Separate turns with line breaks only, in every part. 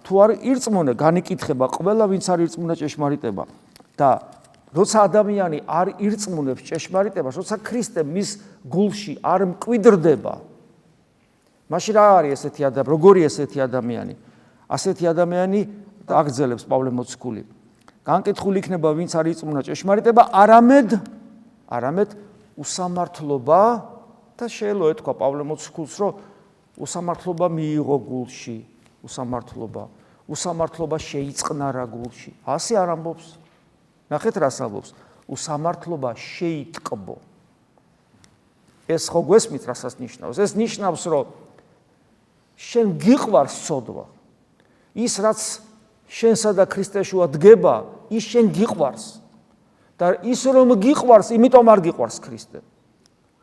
თუ არ ირწმუნა, განიკითხება ყველა ვინც არ ირწმუნა ჭეშმარიტება და როცა ადამიანი არ ირწმუნებს ჭეშმარიტებას, როცა ქრისტე მის გულში არ მკვიდრდება, მაშინ რა არის ესეთი ადამიანი, როგორი ესეთი ადამიანი? ასეთი ადამიანი აგრძელებს პავლე მოციქული. განკითხული იქნება ვინც არ ირწმუნა ჭეშმარიტება, არამედ უსამართლობა და შეიძლება ეთქვა პავლე მოციქულს, რომ უსამართლობა მიიღო გულში, უსამართლობა შეიწყნარა გულში. ასე არ ამბობს. ნახეთ რას ამბობს. უსამართლობა შეიტკბო. ეს ხო გვესმით რასაც ნიშნავს? ეს ნიშნავს, რომ შენ გიყვარს ცოდვა. ის რაც შენსა და ქრისტეს შუა დგება, ის შენ გიყვარს. და ის რომ გიყვარს, იმიტომ არ გიყვარს ქრისტე.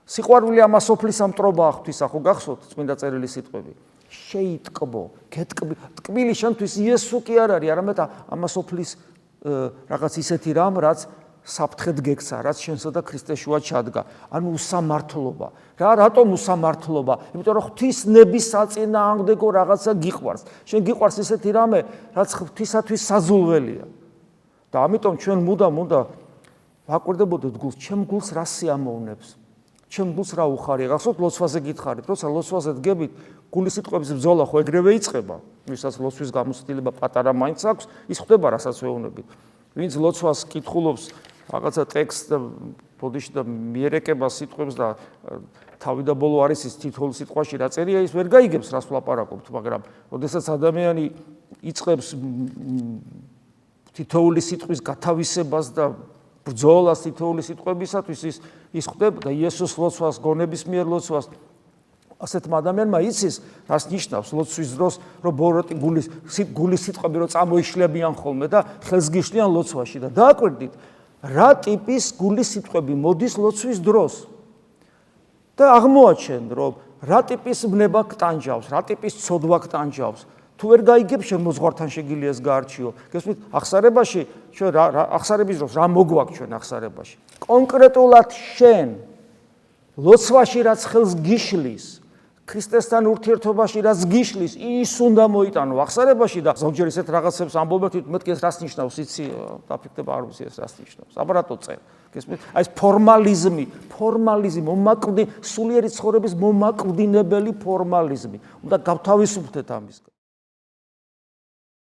სიყვარული ამა სოფლის ამტრობაა ღვთისა, ხო გახსოვთ წმინდა წერილის სიტყვები? შეიტკბო, ტკბილი შენთვის იესო კი არ არის, არამედ ამა სოფლის რაღაც ისეთი რამ, რაც საფრთხედ გექცა, რაც შენსა და ქრისტეს შუა ჩადგა. ანუ უსამართლობა. რატომ უსამართლობა? იმიტომ რომ ღვთის ნების საწინააღმდეგო რაღაცა გიყვარს. შენ გიყვარს ისეთი რამე, რაც ღვთისათვის საზულველია. და ამიტომ ჩვენ მუდამ უნდა ვაკვირდებოდეთ გულს, ჩემ გულს რა სიამოვნებს? ჩემ გულს რა უხარია? გახსოვთ ლოცვაზე გითხარით, როცა ლოცვაზე დგებით, გულის სიტყვების ბრძოლა ხო ეგრევე იწყება. ვისაც ლოცვის გამოცდილება პატარა მაინც აქვს, ის ხდება რასაც ვეუბნებით. ვინც ლოცვას კითხულობს რაღაცა ტექსტს და ბოდიში და მიერეკება სიტყვებს და თავი და ბოლო არის ის თითოეულ სიტყვაში რა წერია, ის ვერ გაიგებს რას ვლაპარაკობთ, მაგრამ როდესაც ადამიანი იწყებს თითოეული სიტყვის გათავისებას და ბრძოლას თითოეული სიტყვებისათვის, ის ხდება და იესოს ლოცვას, გონების მიერ ლოცვას ასეთმა ადამიანმა იცის, რას ნიშნავს ლოცვის დროს, რომ ბოროტი გულის სიტყვები რომ წამოიშლებიან ხოლმე და ხელს გიშლიან ლოცვაში და დააკვირდით, რა ტიპის გულის სიტყვები მოდის ლოცვის დროს. და აღმოაჩენ, რომ რა ტიპის ბნება გტანჯავს, რა ტიპის ცოდვა გტანჯავს. თუ ვერ გაიგებ, შენ მოძღვართან შეგიძლია ეს გაარჩიო. გესმით, ახსარებაში ჩვენ ახსარების დროს რა მოგვაქვს ჩვენ ახსარებაში? კონკრეტულად შენ ლოცვაში რაც ხელს გიშლის, ქრისტესთან ურთიერთობაში რაც გიშლის, ის უნდა მოიტანო ახსარებაში და ზოგჯერ ისეთ რაღაცებს ამბობთ, მეთქი ეს რას ნიშნავს, იცი, დაფიქრდება არ ვიცი ეს რას ნიშნავს. აბარატო წერ. გესმით? აი ეს ფორმალიზმი, მომაკვდი, სულიერი ცხოვრების მომაკვდინებელი ფორმალიზმი. უნდა გავთავისუფლდეთ ამისგან.